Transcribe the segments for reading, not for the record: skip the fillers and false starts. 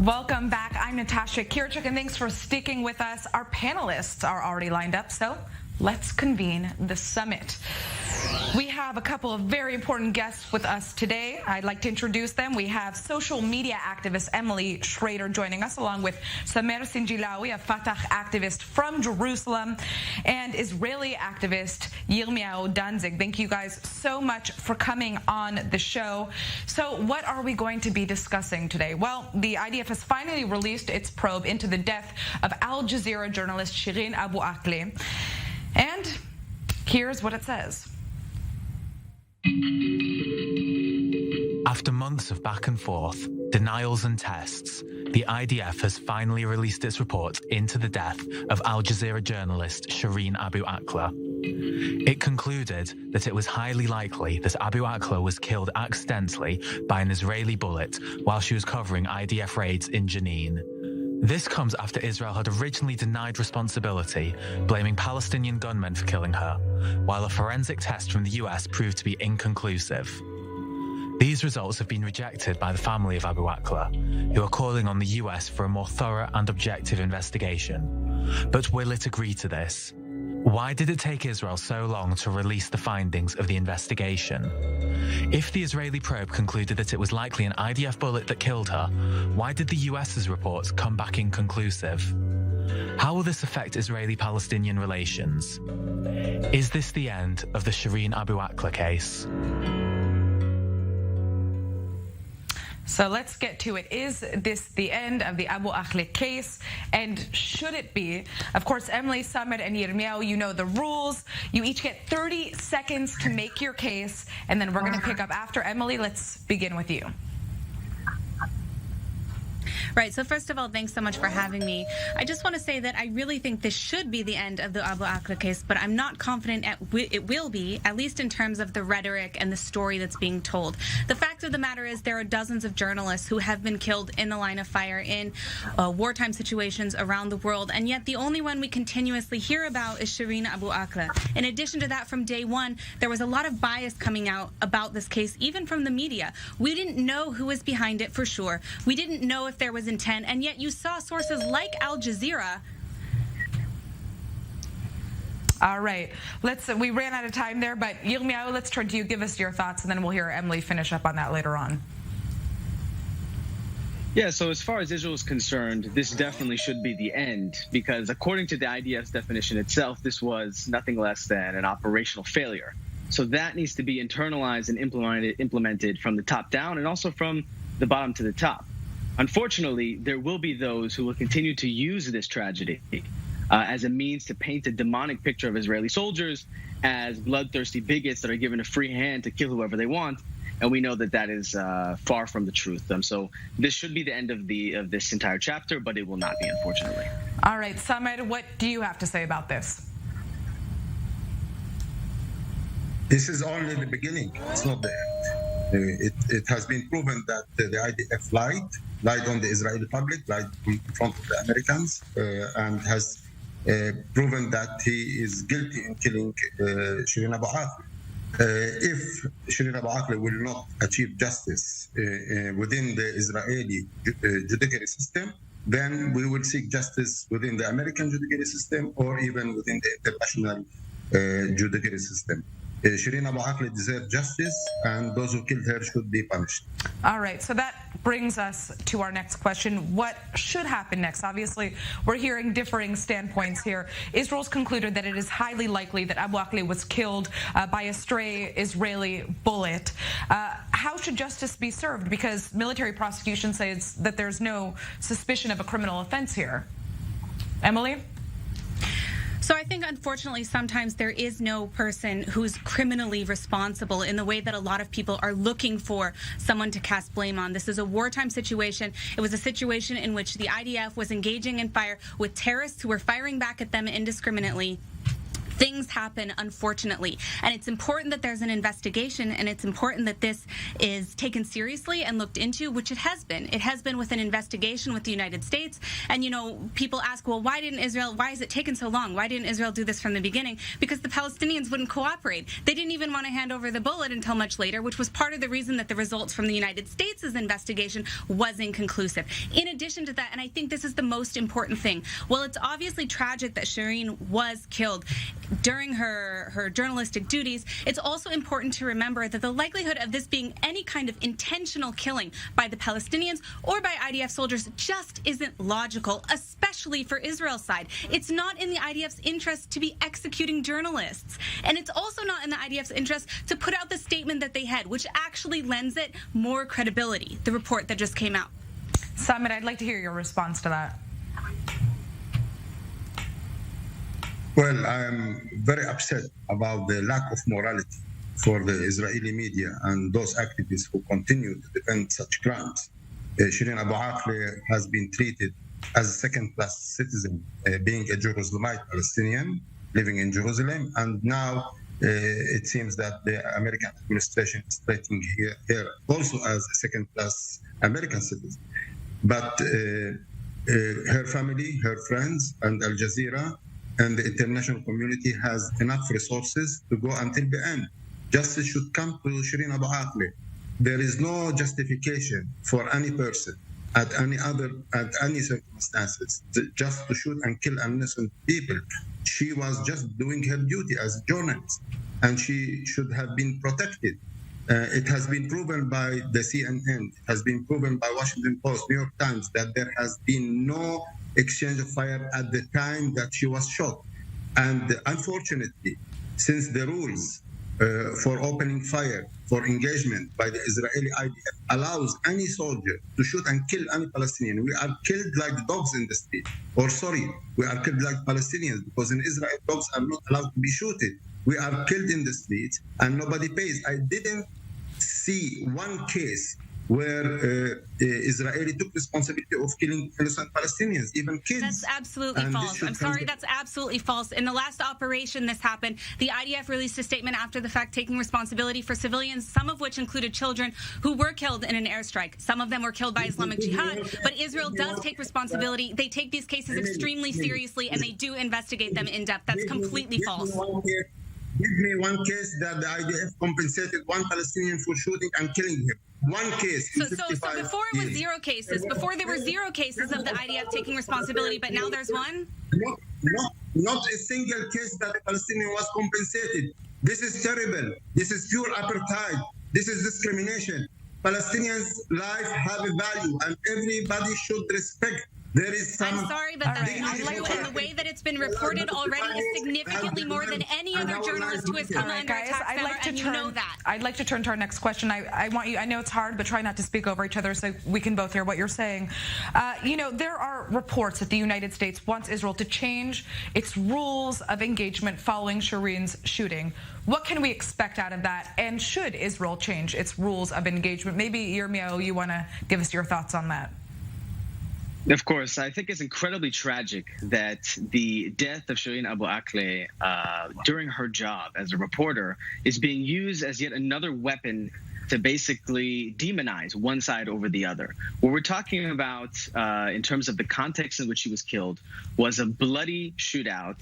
Welcome back. I'm Natasha Kirchuk, and thanks for sticking with us. Our panelists are already lined up, so let's convene the summit. We have a couple of very important guests with us today. I'd like to introduce them. We have social media activist Emily Schrader joining us, along with Samer Sinjilawi, a Fatah activist from Jerusalem, and Israeli activist Yirmiyahu Danzig. Thank you guys so much for coming on the show. So what are we going to be discussing today? Well, the IDF has finally released its probe into the death of Al Jazeera journalist Shireen Abu Akleh. And here's what it says. After months of back and forth, denials and tests, the IDF has finally released its report into the death of Al Jazeera journalist Shireen Abu Akleh. It concluded that it was highly likely that Abu Akleh was killed accidentally by an Israeli bullet while she was covering IDF raids in Jenin. This comes after Israel had originally denied responsibility, blaming Palestinian gunmen for killing her, while a forensic test from the US proved to be inconclusive. These results have been rejected by the family of Abu Akleh, who are calling on the US for a more thorough and objective investigation. But will it agree to this? Why did it take Israel so long to release the findings of the investigation? If the Israeli probe concluded that it was likely an IDF bullet that killed her, why did the US's reports come back inconclusive? How will this affect Israeli-Palestinian relations? Is this the end of the Shireen Abu Akleh case? So let's get to it. Is this the end of the Abu Akleh case? And should it be? Of course, Emily, Samer, and Yirmiyahu, you know the rules. You each get 30 seconds to make your case, and then we're going to pick up after. Emily, let's begin with you. Right. So first of all, thanks so much for having me. I just want to say that I really think this should be the end of the Abu Akleh case, but I'm not confident it will be, at least in terms of the rhetoric and the story that's being told. The fact of the matter is there are dozens of journalists who have been killed in the line of fire in wartime situations around the world, and yet the only one we continuously hear about is Shireen Abu Akleh. In addition to that, from day one, there was a lot of bias coming out about this case, even from the media. We didn't know who was behind it for sure. We didn't know if there was intent, and yet you saw sources like Al Jazeera. All right, we ran out of time there, but Yirmiyahu, let's turn to you. Give us your thoughts, and then we'll hear Emily finish up on that later on. Yeah, so as far as Israel is concerned, this definitely should be the end, because according to the IDF's definition itself, this was nothing less than an operational failure. So that needs to be internalized and implemented from the top down, and also from the bottom to the top. Unfortunately, there will be those who will continue to use this tragedy as a means to paint a demonic picture of Israeli soldiers as bloodthirsty bigots that are given a free hand to kill whoever they want, and we know that that is far from the truth. So this should be the end of this entire chapter, but it will not be, unfortunately. All right, Samer, what do you have to say about this? This is only the beginning. It's not the end. It has been proven that the IDF lied on the Israeli public, lied in front of the Americans, and has proven that he is guilty in killing Shireen Abu Akleh. If Shireen Abu Akleh will not achieve justice within the Israeli judiciary system, then we will seek justice within the American judiciary system or even within the international judiciary system. Shireen Abu Akleh deserves justice, and those who killed her should be punished. All right, so that brings us to our next question. What should happen next? Obviously, we're hearing differing standpoints here. Israel's concluded that it is highly likely that Abu Akleh was killed by a stray Israeli bullet. How should justice be served? Because military prosecution says that there's no suspicion of a criminal offense here. Emily? So I think, unfortunately, sometimes there is no person who's criminally responsible in the way that a lot of people are looking for someone to cast blame on. This is a wartime situation. It was a situation in which the IDF was engaging in fire with terrorists who were firing back at them indiscriminately. Things happen, unfortunately, and it's important that there's an investigation, and it's important that this is taken seriously and looked into, which it has been. It has been with an investigation with the United States. And, people ask, well, why is it taken so long? Why didn't Israel do this from the beginning? Because the Palestinians wouldn't cooperate. They didn't even want to hand over the bullet until much later, which was part of the reason that the results from the United States' investigation was inconclusive. In addition to that, and I think this is the most important thing, well, it's obviously tragic that Shireen was killed during her journalistic duties. It's also important to remember that the likelihood of this being any kind of intentional killing by the Palestinians or by IDF soldiers just isn't logical, especially for Israel's side. It's not in the IDF's interest to be executing journalists. And it's also not in the IDF's interest to put out the statement that they had, which actually lends it more credibility, the report that just came out. Samit, I'd like to hear your response to that. Well, I'm very upset about the lack of morality for the Israeli media and those activists who continue to defend such crimes. Shireen Abu Akleh has been treated as a second-class citizen, being a Jerusalemite Palestinian living in Jerusalem, and now it seems that the American administration is treating her also as a second-class American citizen. But her family, her friends, and Al Jazeera and the international community has enough resources to go until the end. Justice should come to Shireen Abu Akleh. There is no justification for any person at any circumstances just to shoot and kill innocent people. She was just doing her duty as a journalist, and she should have been protected. It has been proven by the CNN, it has been proven by Washington Post, New York Times, that there has been no exchange of fire at the time that she was shot. And unfortunately, since the rules for opening fire, for engagement by the Israeli IDF allows any soldier to shoot and kill any Palestinian, we are killed like dogs in the street. We are killed like Palestinians, because in Israel, dogs are not allowed to be shooted. We are killed in the streets and nobody pays. I didn't see one case where Israeli took responsibility of killing innocent Palestinians, even kids. That's absolutely false. I'm sorry, that's absolutely false. In the last operation this happened, the IDF released a statement after the fact taking responsibility for civilians, some of which included children who were killed in an airstrike. Some of them were killed by Islamic Jihad, but Israel does take responsibility. They take these cases extremely seriously, and they do investigate them in depth. That's completely false. Give me one case that the IDF compensated one Palestinian for shooting and killing him. One case. So before it was zero cases, before there were zero cases of the IDF taking responsibility, but now there's one? Not a single case that the Palestinian was compensated. This is terrible. This is pure apartheid. This is discrimination. Palestinians' life have a value, and everybody should respect. There is some. I'm sorry, but the way that it's been reported already is significantly more than any other journalist who has come under attack, and you know that. I'd like to turn to our next question. I want you. I know it's hard, but try not to speak over each other so we can both hear what you're saying. There are reports that the United States wants Israel to change its rules of engagement following Shireen's shooting. What can we expect out of that? And should Israel change its rules of engagement? Maybe Yirmiyahu, you want to give us your thoughts on that? Of course, I think it's incredibly tragic that the death of Shireen Abu Akleh during her job as a reporter is being used as yet another weapon to basically demonize one side over the other. What we're talking about in terms of the context in which she was killed was a bloody shootout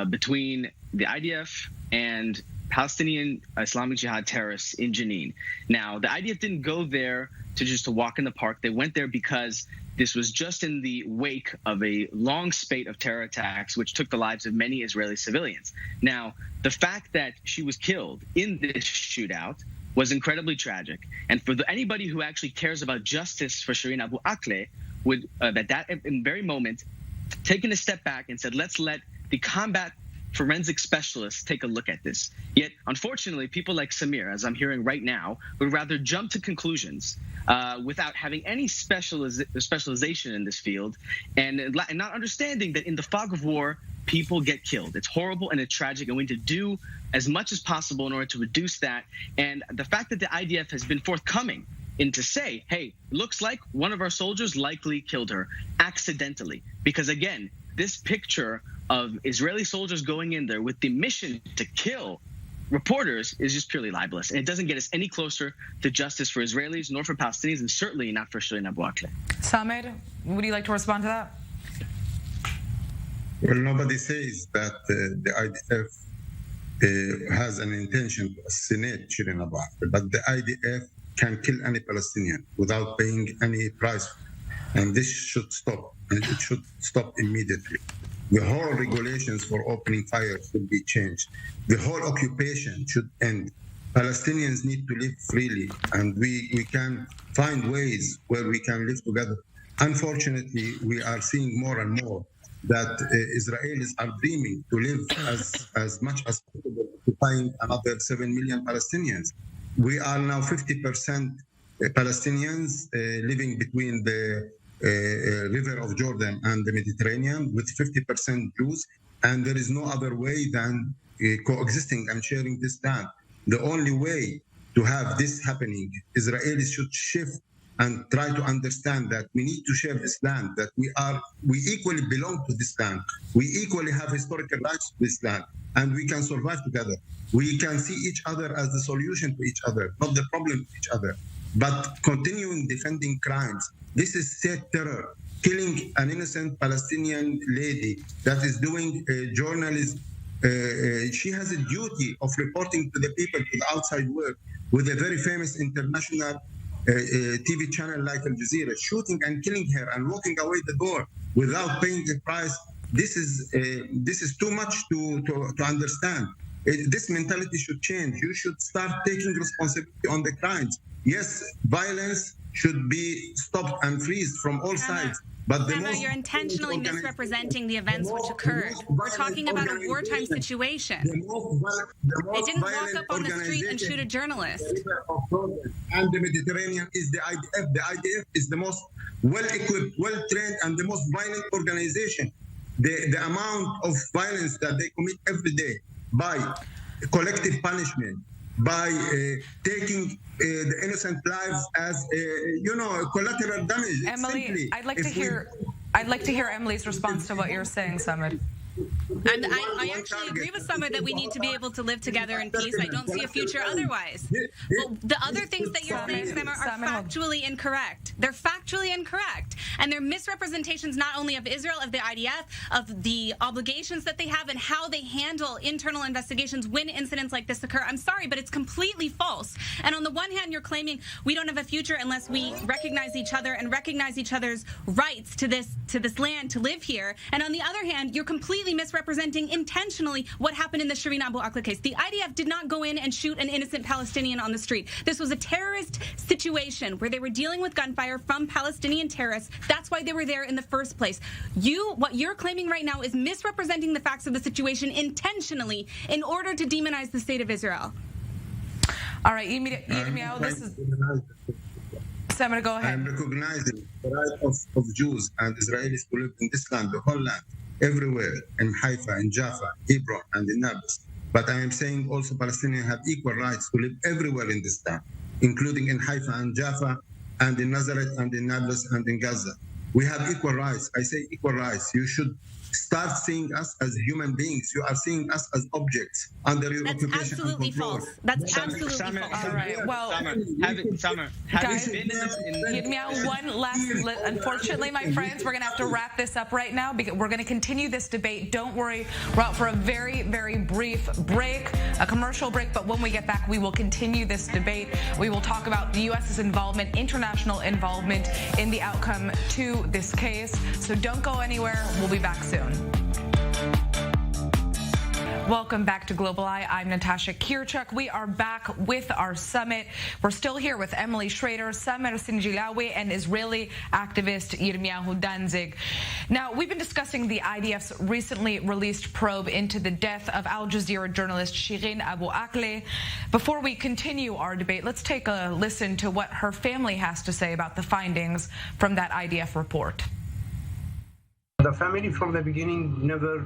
between the IDF and Palestinian Islamic Jihad terrorists in Jenin. Now, the IDF didn't go there to walk in the park. They went there because this was just in the wake of a long spate of terror attacks, which took the lives of many Israeli civilians. Now, the fact that she was killed in this shootout was incredibly tragic. And for anybody who actually cares about justice for Shireen Abu Akleh would, at that very moment, taken a step back and said, let's let the combat forensic specialists take a look at this. Yet, unfortunately, people like Samir, as I'm hearing right now, would rather jump to conclusions without having any specialization in this field and not understanding that in the fog of war, people get killed. It's horrible and it's tragic, and we need to do as much as possible in order to reduce that. And the fact that the IDF has been forthcoming to say, hey, looks like one of our soldiers likely killed her accidentally. Because again, this picture of Israeli soldiers going in there with the mission to kill reporters is just purely libelous. And it doesn't get us any closer to justice for Israelis nor for Palestinians, and certainly not for Shireen Abu Akleh. Samir, would you like to respond to that? Well, nobody says that the IDF has an intention to assassinate Shireen Abu Akleh, but the IDF can kill any Palestinian without paying any price. And this should stop, and it should stop immediately. The whole regulations for opening fire should be changed. The whole occupation should end. Palestinians need to live freely, and we can find ways where we can live together. Unfortunately, we are seeing more and more that Israelis are dreaming to live as much as possible, occupying another 7 million Palestinians. We are now 50% Palestinians living between the river of Jordan and the Mediterranean, with 50% Jews, and there is no other way than coexisting and sharing this land. The only way to have this happening, Israelis should shift and try to understand that we need to share this land, that we equally belong to this land, we equally have historical rights to this land, and we can survive together. We can see each other as the solution to each other, not the problem to each other. But continuing defending crimes, this is state terror, killing an innocent Palestinian lady that is doing journalism. She has a duty of reporting to the people, to the outside world, with a very famous international TV channel like Al Jazeera, shooting and killing her and walking away the door without paying the price. This is too much to understand. This mentality should change. You should start taking responsibility on the crimes. Yes, violence should be stopped and freezed from all sides. But you're intentionally misrepresenting the events which occurred. We're talking about a wartime situation. They didn't walk up on the street and shoot a journalist. And the Mediterranean is the IDF. The IDF is the most well-equipped, well-trained, and the most violent organization. The amount of violence that they commit every day by collective punishment, by taking the innocent lives as collateral damage. Emily, simply, I'd like to hear Emily's response to what you're saying, Samir. And I actually agree with Summer that we need to be able to live together in peace. I don't see a future otherwise. Well, the other things that you're saying, Summer, are factually incorrect. They're factually incorrect. And they're misrepresentations not only of Israel, of the IDF, of the obligations that they have, and how they handle internal investigations when incidents like this occur. I'm sorry, but it's completely false. And on the one hand, you're claiming we don't have a future unless we recognize each other and recognize each other's rights to this land, to live here. And on the other hand, you're completely misrepresenting intentionally what happened in the Shireen Abu Akleh case. The IDF did not go in and shoot an innocent Palestinian on the street. This was a terrorist situation where they were dealing with gunfire from Palestinian terrorists. That's why they were there in the first place. What you're claiming right now is misrepresenting the facts of the situation intentionally in order to demonize the state of Israel. All right, Yirmiyahu, this is... Senator, go ahead. I'm recognizing the right of Jews and Israelis to live in this land, the whole land, everywhere, in Haifa, in Jaffa, Hebron, and in Nablus. But I am saying also Palestinians have equal rights to live everywhere in this land, including in Haifa and Jaffa, and in Nazareth, and in Nablus, and in Gaza. We have equal rights. I say equal rights. You should start seeing us as human beings. You are seeing us as objects under your occupation. That's absolutely false. That's absolutely false. All right. Well, guys, Yirmiyahu, one last. Unfortunately, my friends, we're going to have to wrap this up right now because we're going to continue this debate. Don't worry. We're out for a very, very brief break, a commercial break. But when we get back, we will continue this debate. We will talk about the U.S.'s involvement, international involvement in the outcome to this case. So don't go anywhere. We'll be back soon. Welcome back to Global Eye. I'm Natasha Kirchuk. We are back with our summit. We're still here with Emily Schrader, Samer Sinjilawi, and Israeli activist Yirmiyahu Danzig. Now, we've been discussing the IDF's recently released probe into the death of Al Jazeera journalist Shireen Abu Akleh. Before we continue our debate, let's take a listen to what her family has to say about the findings from that IDF report. The family from the beginning never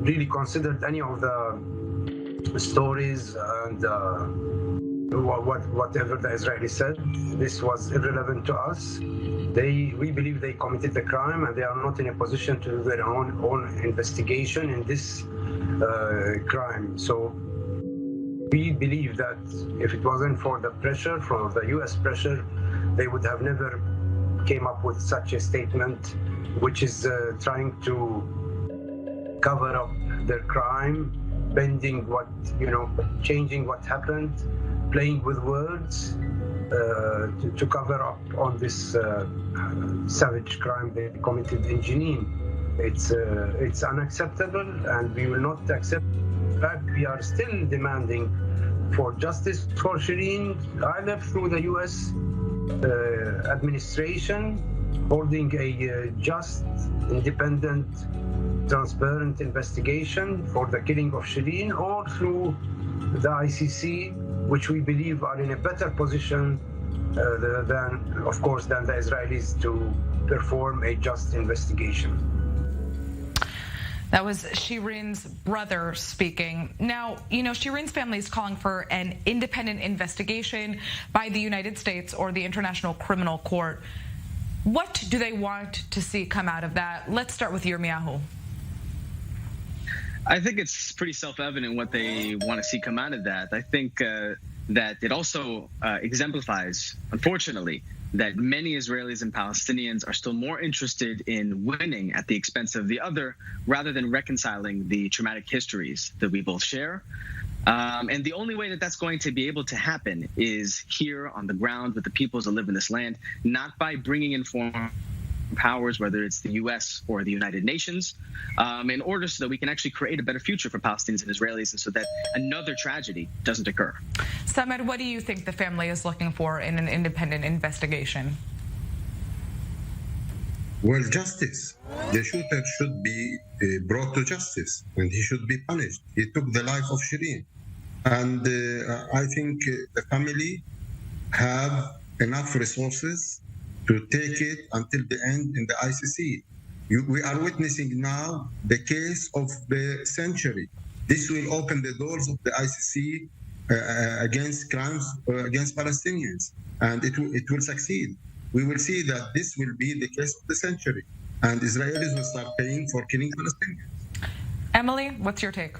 really considered any of the stories and whatever the Israelis said. This was irrelevant to us. We believe they committed the crime, and they are not in a position to do their own investigation in this crime. So we believe that if it wasn't for the pressure, from the U.S. pressure, they would have never came up with such a statement, which is trying to cover up their crime, bending changing what happened, playing with words to cover up on this savage crime they committed in Jenin. It's unacceptable, and we will not accept. In fact, we are still demanding for justice for Shireen, either through the U.S. Administration holding a just, independent, transparent investigation for the killing of Shireen, or through the ICC, which we believe are in a better position than the Israelis to perform a just investigation. That was Shireen's brother speaking. Now, Shireen's family is calling for an independent investigation by the United States or the International Criminal Court. What do they want to see come out of that? Let's start with Yirmiyahu. I think it's pretty self-evident what they want to see come out of that. I think that it also exemplifies, unfortunately, that many Israelis and Palestinians are still more interested in winning at the expense of the other, rather than reconciling the traumatic histories that we both share. And the only way that that's going to be able to happen is here on the ground with the peoples that live in this land, not by bringing in foreign powers, whether it's the U.S. or the United Nations, in order so that we can actually create a better future for Palestinians and Israelis, and so that another tragedy doesn't occur. Samed, what do you think the family is looking for in an independent investigation? Well, justice. The shooter should be brought to justice, and he should be punished. He took the life of Shireen. And I think the family have enough resources to take it until the end in the ICC. We are witnessing now the case of the century. This will open the doors of the ICC against crimes against Palestinians, and it will succeed. We will see that this will be the case of the century, and Israelis will start paying for killing Palestinians. Emily, what's your take?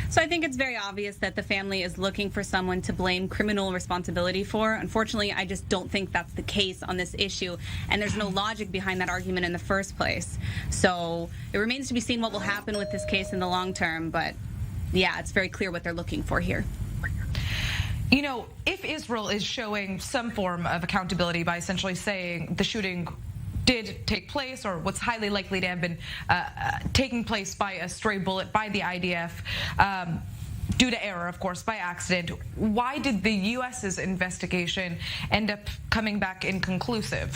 So I think it's very obvious that the family is looking for someone to blame criminal responsibility for. Unfortunately, I just don't think that's the case on this issue, and there's no logic behind that argument in the first place. So it remains to be seen what will happen with this case in the long term, but yeah, it's very clear what they're looking for here. If Israel is showing some form of accountability by essentially saying the shooting did take place, or what's highly likely to have been taking place by a stray bullet by the IDF, due to error, of course, by accident, why did the U.S.'s investigation end up coming back inconclusive?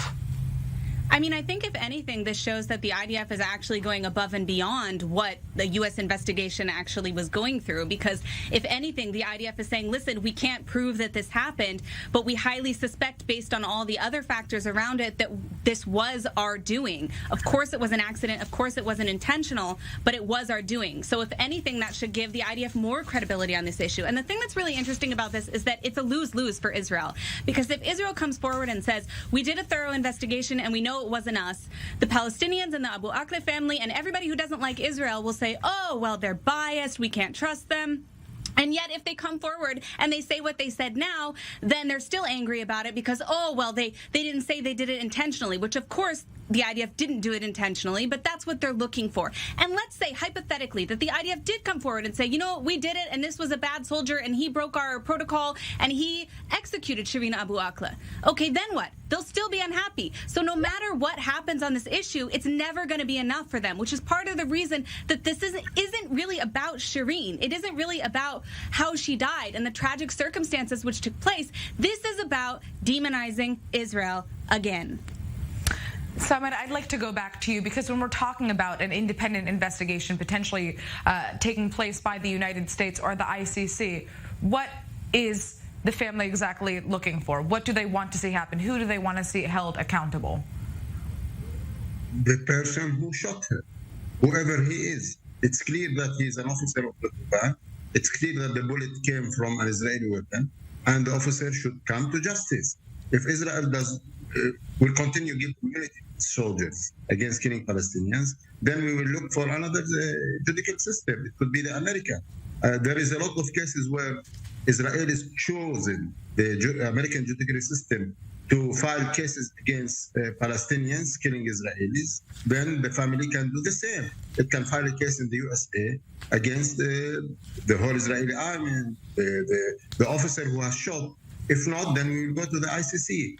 I mean, I think if anything, this shows that the IDF is actually going above and beyond what the U.S. investigation actually was going through. Because if anything, the IDF is saying, listen, we can't prove that this happened, but we highly suspect, based on all the other factors around it, that this was our doing. Of course, it was an accident. Of course, it wasn't intentional, but it was our doing. So if anything, that should give the IDF more credibility on this issue. And the thing that's really interesting about this is that it's a lose-lose for Israel. Because if Israel comes forward and says, we did a thorough investigation and we know it wasn't us, the Palestinians and the Abu Akleh family and everybody who doesn't like Israel will say, oh, well, they're biased, we can't trust them. And yet, if they come forward and they say what they said now, then they're still angry about it because, oh, well, they didn't say they did it intentionally, which, of course, the IDF didn't do it intentionally, but that's what they're looking for. And let's say, hypothetically, that the IDF did come forward and say, we did it, and this was a bad soldier, and he broke our protocol, and he executed Shireen Abu Akleh. Okay, then what? They'll still be unhappy. So no matter what happens on this issue, it's never going to be enough for them, which is part of the reason that this isn't really about Shireen. It isn't really about how she died and the tragic circumstances which took place. This is about demonizing Israel again. Samed, I'd like to go back to you, because when we're talking about an independent investigation potentially taking place by the United States or the ICC, what is the family exactly looking for? What do they want to see happen? Who do they want to see held accountable? The person who shot her, whoever he is. It's clear that he is an officer of the Quran. It's clear that the bullet came from an Israeli weapon. and the officer should come to justice. If Israel will continue giving immunity to soldiers against killing Palestinians, then we will look for another judicial system. It could be the American. There is a lot of cases where Israel is chosen, the American judicial system, to file cases against Palestinians killing Israelis. Then the family can do the same. It can file a case in the USA against the whole Israeli army and the officer who has shot. If not, then we will go to the ICC.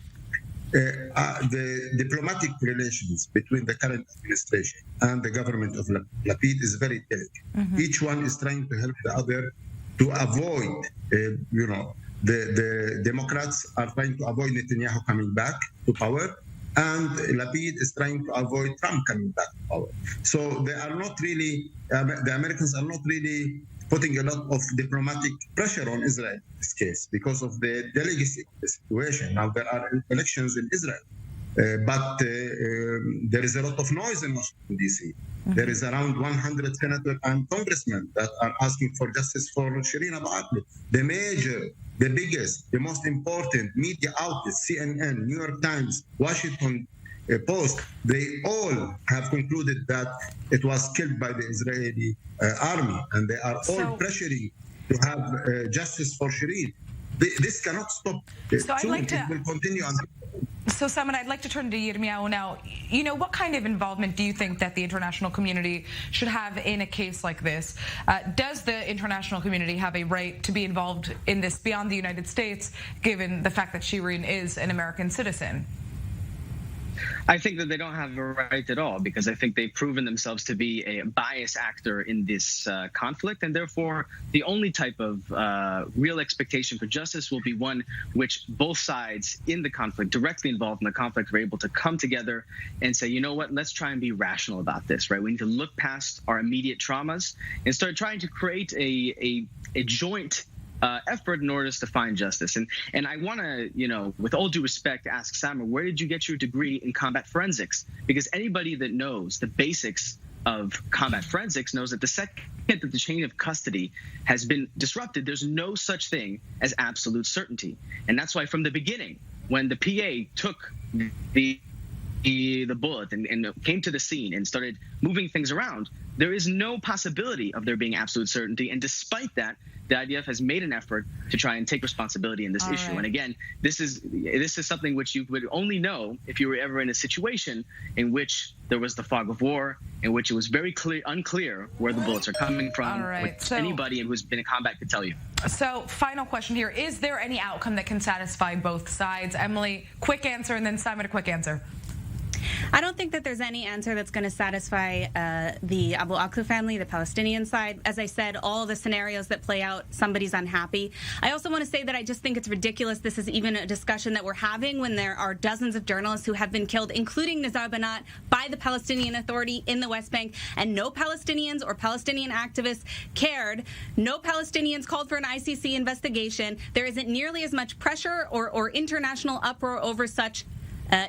The diplomatic relations between the current administration and the government of Lapid is very delicate. Mm-hmm. Each one is trying to help the other to avoid, the Democrats are trying to avoid Netanyahu coming back to power, and Lapid is trying to avoid Trump coming back to power. So they are not really, the Americans are not really putting a lot of diplomatic pressure on Israel in this case because of the delicacy of the situation. Now there are elections in Israel, but there is a lot of noise in Washington, D.C. Mm-hmm. There is around 100 senators and congressmen that are asking for justice for Shireen Abu Akleh. The major, the biggest, the most important media outlets, CNN, New York Times, Washington Post, they all have concluded that it was killed by the Israeli army, and they are all pressuring to have justice for Shireen. This cannot stop. So I'd like to. It will continue. So, Saman, I'd like to turn to Yirmiyahu now. What kind of involvement do you think that the international community should have in a case like this? Does the international community have a right to be involved in this beyond the United States, given the fact that Shireen is an American citizen? I think that they don't have a right at all, because I think they've proven themselves to be a biased actor in this conflict, and therefore the only type of real expectation for justice will be one which both sides in the conflict, directly involved in the conflict, are able to come together and say, you know what, let's try and be rational about this, right? We need to look past our immediate traumas and start trying to create a joint effort in order to find justice. And I want to, with all due respect, ask Samer, where did you get your degree in combat forensics? Because anybody that knows the basics of combat forensics knows that the second that the chain of custody has been disrupted, there's no such thing as absolute certainty. And that's why from the beginning, when the PA took the bullet and came to the scene and started moving things around, there is no possibility of there being absolute certainty. And despite that, the IDF has made an effort to try and take responsibility in this issue. Right. And again, this is something which you would only know if you were ever in a situation in which there was the fog of war, in which it was very unclear where the bullets are coming from, which anybody who's been in combat could tell you. So, final question here. Is there any outcome that can satisfy both sides? Emily, quick answer, and then Simon, a quick answer. I don't think that there's any answer that's going to satisfy the Abu Akleh family, the Palestinian side. As I said, all the scenarios that play out, somebody's unhappy. I also want to say that I just think it's ridiculous this is even a discussion that we're having when there are dozens of journalists who have been killed, including Nizar Banat, by the Palestinian Authority in the West Bank, and no Palestinians or Palestinian activists cared. No Palestinians called for an ICC investigation. There isn't nearly as much pressure or international uproar over such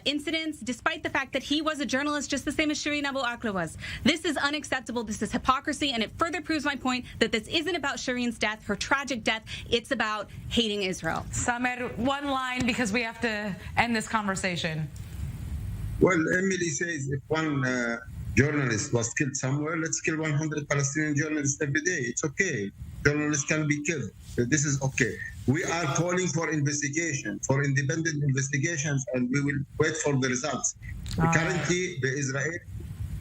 incidents, despite the fact that he was a journalist just the same as Shireen Abu Akleh was. This is unacceptable. This is hypocrisy, and it further proves my point that this isn't about Shireen's death, her tragic death. It's about hating Israel. Samer, one line, because we have to end this conversation. Well, Emily says if one journalist was killed somewhere, let's kill 100 Palestinian journalists every day. It's okay. Journalists can be killed. This is okay. We are calling for investigation, for independent investigations, and we will wait for the results. Currently, the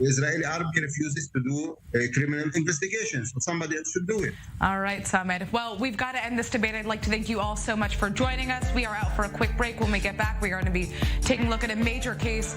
Israeli army refuses to do a criminal investigation, so somebody else should do it. All right, Samed. Well, we've got to end this debate. I'd like to thank you all so much for joining us. We are out for a quick break. When we get back, we are going to be taking a look at a major case